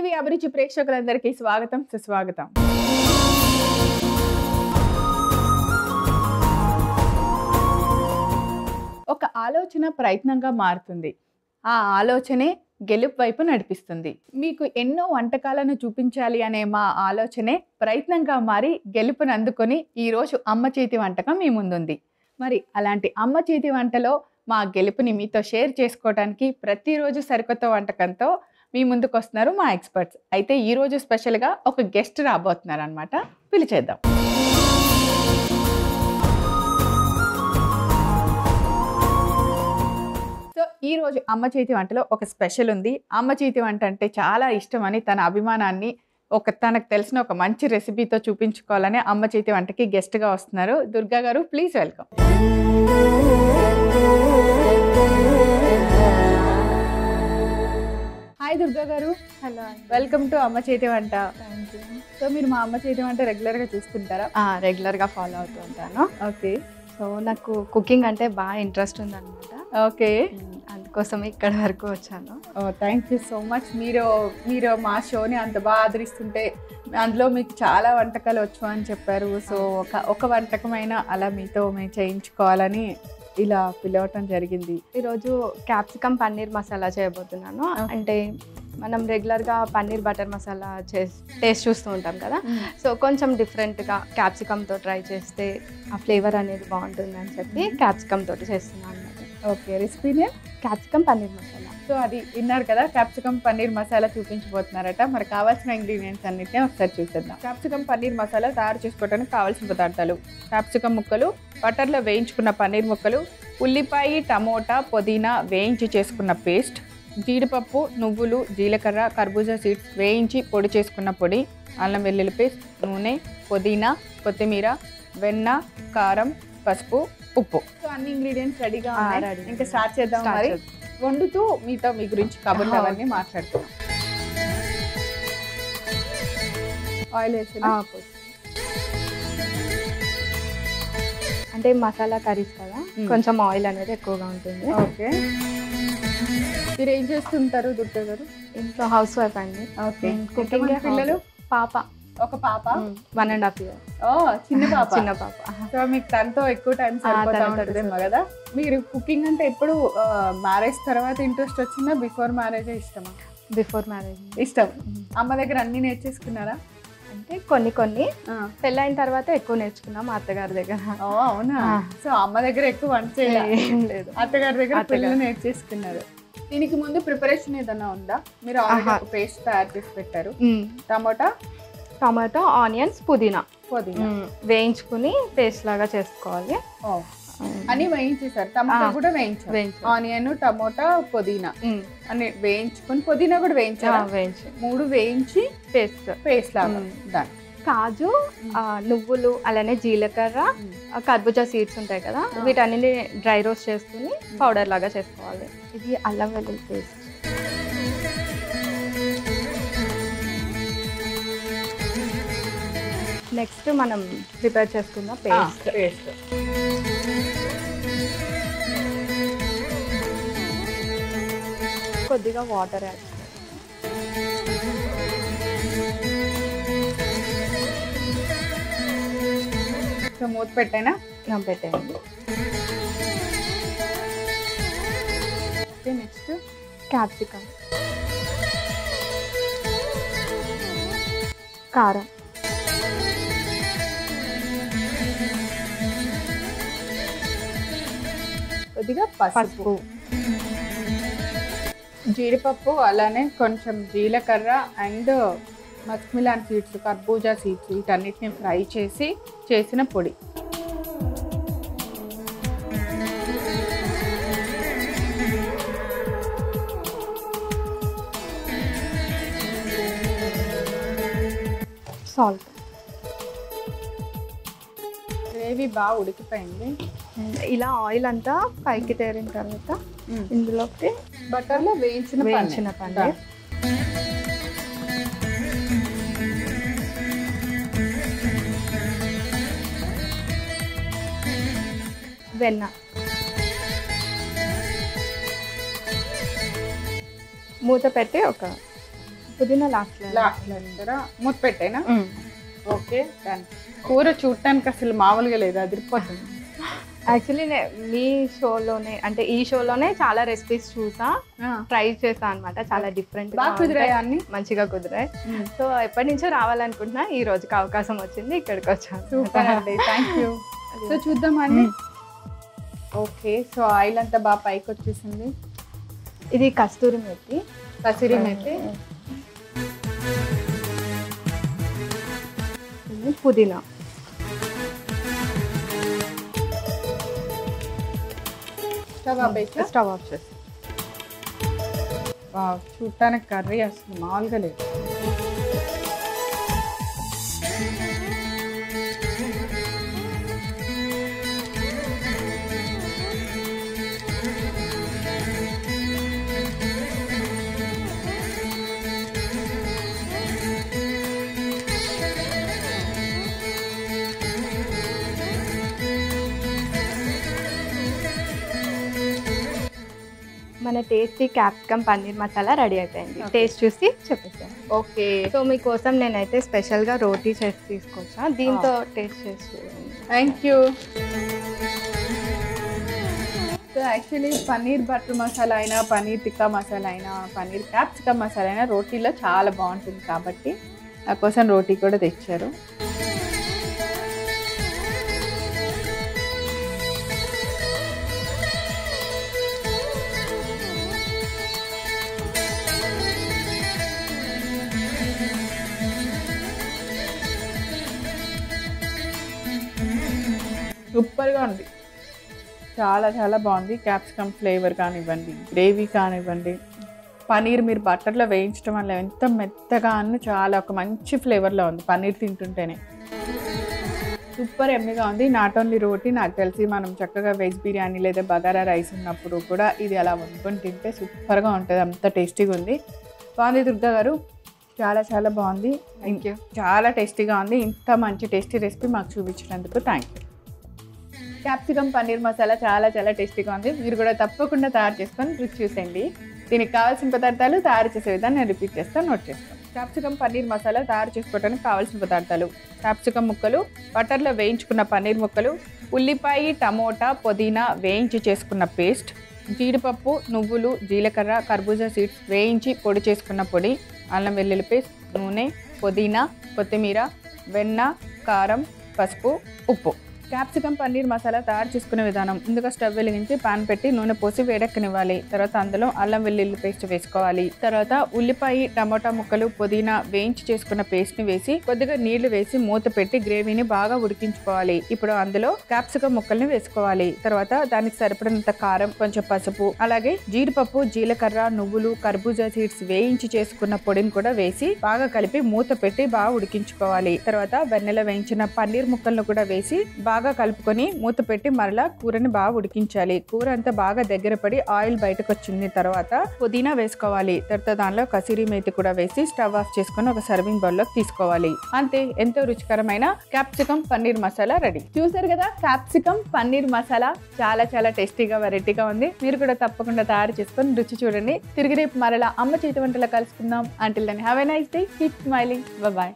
TV అభిరుచి ప్రేక్షకులందరికీ స్వాగతం సుస్వాగతం. ఒక ఆలోచన ప్రయత్నంగా మారుతుంది. ఆ ఆలోచనే గెలుపు వైపు నడిపిస్తుంది. మీకు ఎన్నో వంటకాలను చూపించాలి అనే మా ఆలోచనే ప్రయత్నంగా మారి గెలుపుని అందుకొని ఈరోజు అమ్మ చేతి వంటకం మీ ముందుంది. మరి అలాంటి అమ్మ చేతి వంటలో మా గెలుపుని మీతో షేర్ చేసుకోవడానికి ప్రతిరోజు సరికొత్త వంటకంతో మీ ముందుకు వస్తున్నారు మా ఎక్స్పర్ట్స్. అయితే ఈరోజు స్పెషల్గా ఒక గెస్ట్ రాబోతున్నారు అనమాట. పిలిచేద్దాం. సో ఈరోజు అమ్మ చేతి వంటలో ఒక స్పెషల్ ఉంది. అమ్మ చేతి వంట అంటే చాలా ఇష్టమని తన అభిమానాన్ని తనకు తెలిసిన ఒక మంచి రెసిపీతో చూపించుకోవాలని అమ్మ చేతి వంటకి గెస్ట్గా వస్తున్నారు. దుర్గా గారు, ప్లీజ్ వెల్కమ్. హాయ్ దుర్గా గారు. హలో, వెల్కమ్ టు అమ్మ చేతి వంట. Thank you. సో మీరు మా అమ్మ చేతి వంట రెగ్యులర్గా చూస్తుంటారా? రెగ్యులర్గా ఫాలో అవుతూ ఉంటాను. ఓకే. సో నాకు కుకింగ్ అంటే బాగా ఇంట్రెస్ట్ ఉందన్నమాట. ఓకే, అందుకోసం ఇక్కడ వరకు వచ్చాను. Thank you so much. మీరు మా షోని అంత బాగా ఆదరిస్తుంటే అందులో మీకు చాలా వంటకాలు వచ్చు అని చెప్పారు. సో ఒక వంటకమైన అలా మీతో మేము చేయించుకోవాలని ఇలా పిలవటం జరిగింది. ఈరోజు క్యాప్సికమ్ పన్నీర్ మసాలా చేయబోతున్నాను. అంటే మనం రెగ్యులర్గా పన్నీర్ బటర్ మసాలా టేస్ట్ చూస్తూ ఉంటాం కదా. సో కొంచెం డిఫరెంట్గా క్యాప్సికమ్తో ట్రై చేస్తే ఆ ఫ్లేవర్ అనేది బాగుంటుందని చెప్పి క్యాప్సికమ్ తోటి చేస్తున్నాను అన్నమాట. ఓకే, రెసిపీనే క్యాప్సికమ్ పన్నీర్ మసాలా. సో అది విన్నారు కదా, క్యాప్సికమ్ పన్నీర్ మసాలా చూపించబోతున్నారట. మరి కావాల్సిన ఇంగ్రీడియంట్స్ అన్నిటిని ఒకసారి చూసేద్దాం. క్యాప్సికమ్ పన్నీర్ మసాలా తయారు చేసుకోవడానికి కావాల్సిన పదార్థాలు: క్యాప్సికమ్ ముక్కలు, బటర్లో వేయించుకున్న పన్నీర్ ముక్కలు, ఉల్లిపాయ, టమోటా, పుదీనా వేయించి చేసుకున్న పేస్ట్, జీడిపప్పు, నువ్వులు, జీలకర్ర, కర్బూజా సీడ్స్ వేయించి పొడి చేసుకున్న పొడి, అల్లం వెల్లుల్లి పేస్ట్, నూనె, పుదీనా, కొత్తిమీర, వెన్న, కారం, పసుపు, ఉప్పు. సో అన్ని ఇంగ్రీడియంట్స్ రెడీగా ఉన్నాయి. ఇంకా స్టార్ట్ చేద్దాం. మరి వండుతూ మీతో మీ గురించి కబుర్లు అవన్నీ మాట్లాడుతున్నాం. ఆయిల్ వేసి అంటే మసాలా కర్రీస్ కదా, కొంచెం ఆయిల్ అనేది ఎక్కువగా ఉంటుంది. ఓకే. మీరు ఏం చేస్తుంటారు దుర్గా గారు? ఇంట్లో హౌస్ వైఫ్ అండి. ఓకే. కుకింగ్. పిల్లలు? పాప. ఒక పాప. 1.5 years. చిన్న పాప. చిన్న పాప. సో మీకు తనతో ఎక్కువ టైం సరిపోతా ఉంటుందేమో కదా. మీరు కుకింగ్ అంటే ఎప్పుడు మ్యారేజ్ తర్వాత ఇంట్రెస్ట్ వచ్చిందా, బిఫోర్ మ్యారేజ్ ఇష్టమా? బిఫోర్ మ్యారేజ్ ఇష్టం. అమ్మ దగ్గర అన్ని నేర్చేసుకున్నారా? అంటే కొన్ని పెళ్ళైన తర్వాత ఎక్కువ నేర్చుకున్నాం మా అత్తగారి దగ్గర. అవునా? సో అమ్మ దగ్గర ఎక్కువ వంట చేయలేదు, అత్తగారి దగ్గర పిల్లలు నేర్చేసుకున్నారు. దీనికి ముందు ప్రిపరేషన్ ఏదైనా ఉందా? మీరు ఆల్రెడీ పేస్ట్ తయారు చేసి పెట్టారు. టమాటో, ఆనియన్స్, పుదీనా వేయించుకుని పేస్ట్ లాగా చేసుకోవాలి. అని వేయించేసారు. టమాటా కూడా వేయించారు. ఆనియన్, టమోటా, పుదీనా అని వేయించుకొని, పుదీనా కూడా వేయించారు. 3 వేయించి పేస్ట్ లాగా. దాని కాజు, నువ్వులు, అలానే జీలకర్ర, కర్బూజా సీడ్స్ ఉంటాయి కదా, వీటన్నిటిని డ్రై రోస్ట్ చేసుకుని పౌడర్ లాగా చేసుకోవాలి. ఇది అల్లం వెల్లుల్లి పేస్ట్. నెక్స్ట్ మనం ప్రిపేర్ చేసుకున్న పేస్ట్. కొద్దిగా వాటర్ యాడ్ సో మూత పెట్టైనా పెట్టేయండి. నెక్స్ట్ క్యాప్సికమ్, కారం, కొద్దిగా పసుపు, జీడిపప్పు, అలానే కొంచెం జీలకర్ర అండ్ మస్మిలాన్ సీడ్స్, కర్బూజా సీడ్స్, వీటన్నిటిని ఫ్రై చేసి చేసిన పొడి. సాల్ట్. గ్రేవీ బాగా ఉడికిపోయింది. ఇలా ఆయిల్ అంతా పైకి తేరిన తర్వాత ఇందులోకి బటర్లో వేయించిన పన్నీర్, వెన్న, మూత పెట్టి ఒక పుదీనా లాస్ట్ లాస్ట్లో వేస్తారా? మూత పెట్టేనా? Okay done. కూర చూడటానికి అసలు మామూలుగా లేదు, అదిరిపోతుంది. యాక్చువల్లీ మీ షోలోనే అంటే ఈ షోలోనే చాలా రెసిపీస్ చూసా, ట్రై చేసా అనమాట. చాలా డిఫరెంట్ బాగా కుదిరాయి అన్ని, మంచిగా కుదిరాయి. సో ఎప్పటి నుంచో రావాలనుకుంటున్నా, ఈ రోజుకి అవకాశం వచ్చింది, ఇక్కడికి వచ్చాను. సూపర్ అండి, థ్యాంక్ యూ. సో చూద్దామండి. ఓకే, సో ఆయిల్ అంతా బాగా పైకి వచ్చేసింది. ఇది కస్తూరి మెత్తి. కసూరి మెత్తి, పుదీనా, స్టవ్ ఆఫ్ చేసి. చూడటానికి కర్రీ అసలు మామూలుగా లేదు. మన tasty capsicum paneer masala ready అయిపోయింది. టేస్ట్ చూసి చెప్పేసాను. ఓకే, సో మీకోసం నేనైతే స్పెషల్గా రోటీ చేసి తీసుకొచ్చా, దీంతో టేస్ట్ చేసి చూడండి. Thank you. So actually paneer butter masala అయినా, పన్నీర్ టిక్కా మసాలా అయినా, పన్నీర్ క్యాప్సికమ్ మసాలా అయినా రోటీలో చాలా బాగుంటుంది కాబట్టి నా కోసం రోటీ కూడా తెచ్చారు. సూపర్గా ఉంది, చాలా చాలా బాగుంది. క్యాప్సికమ్ ఫ్లేవర్ కానివ్వండి, గ్రేవీ కానివ్వండి, పన్నీర్ మీరు బటర్లో వేయించడం వల్ల ఎంత మెత్తగా అన్న చాలా ఒక మంచి ఫ్లేవర్లో ఉంది పన్నీర్ తింటుంటేనే. సూపర్ ఎమ్మిగా ఉంది. నాట్ ఓన్లీ రోటీ, నాకు తెలిసి మనం చక్కగా వెజ్ బిర్యానీ లేదా బగారా రైస్ ఉన్నప్పుడు కూడా ఇది అలా వండుకొని తింటే సూపర్గా ఉంటుంది, అంత టేస్టీగా ఉంది. బాగుంది దుర్గా గారు, చాలా చాలా బాగుంది. Thank you. చాలా టేస్టీగా ఉంది. ఇంత మంచి టేస్టీ రెసిపీ మాకు చూపించినందుకు thank you. Capsicum paneer masala చాలా చాలా టేస్టీగా ఉంది. మీరు కూడా తప్పకుండా తయారు చేసుకొని రుచి చూసేయండి. దీనికి కావాల్సిన పదార్థాలు, తయారు చేసే విధానం నేను రిపీట్ చేస్తాను, నోట్ చేసుకోండి. క్యాప్సికమ్ పన్నీర్ మసాలా తయారు చేసుకోవడానికి కావాల్సిన పదార్థాలు: క్యాప్సికమ్ ముక్కలు, బటర్లో వేయించుకున్న పన్నీర్ ముక్కలు, ఉల్లిపాయ, టమోటా, పుదీనా వేయించి చేసుకున్న పేస్ట్, జీడిపప్పు, నువ్వులు, జీలకర్ర, కర్బూజా సీడ్స్ వేయించి పొడి చేసుకున్న పొడి, అల్లం వెల్లుల్లి పేస్ట్, నూనె, పుదీనా, కొత్తిమీర, వెన్న, కారం, పసుపు, ఉప్పు. క్యాప్సికమ్ పన్నీర్ మసాలా తయారు చేసుకునే విధానం: ముందుగా స్టవ్ వెలిగించి పాన్ పెట్టి నూనె పోసి వేడెక్కనివ్వాలి. తర్వాత అందులో అల్లం వెల్లుల్లి పేస్ట్ వేసుకోవాలి. తర్వాత ఉల్లిపాయ, టమోటా ముక్కలు, పుదీనా వేయించి చేసుకున్న పేస్ట్ ని వేసి కొద్దిగా నీళ్లు వేసి మూత పెట్టి గ్రేవీని బాగా ఉడికించుకోవాలి. ఇప్పుడు అందులో క్యాప్సికమ్ ముక్కల్ని వేసుకోవాలి. తర్వాత దానికి సరిపడినంత కారం, కొంచెం పసుపు, అలాగే జీడిపప్పు, జీలకర్ర, నువ్వులు, కర్బూజా సీడ్స్ వేయించి చేసుకున్న పొడిని కూడా వేసి బాగా కలిపి మూత పెట్టి బాగా ఉడికించుకోవాలి. తర్వాత వెన్నెల వేయించిన పన్నీర్ ముక్కలను కూడా వేసి బాగా కలుపుకొని మూత పెట్టి మరలా కూరని బాగా ఉడికించాలి. కూర అంతా బాగా దగ్గర పడి ఆయిల్ బయటకు వచ్చిన తర్వాత పుదీనా వేసుకోవాలి. తర్వాత దానిలో కసూరి మేతి కూడా వేసి స్టవ్ ఆఫ్ చేసుకొని ఒక సర్వింగ్ బౌల్ లోకి తీసుకోవాలి. అంతే, ఎంతో రుచికరమైన క్యాప్సికమ్ పన్నీర్ మసాలా రెడీ. చూసారు కదా, క్యాప్సికమ్ పన్నీర్ మసాలా చాలా చాలా టేస్టీగా, వెరైటీగా ఉంది. మీరు కూడా తప్పకుండా తయారు చేసుకొని రుచి చూడండి. తిరిగి రేపు మరలా అమ్మ చేతి వంటలో కలుసుకుందాం. Until then have a nice day, keep smiling, bye bye.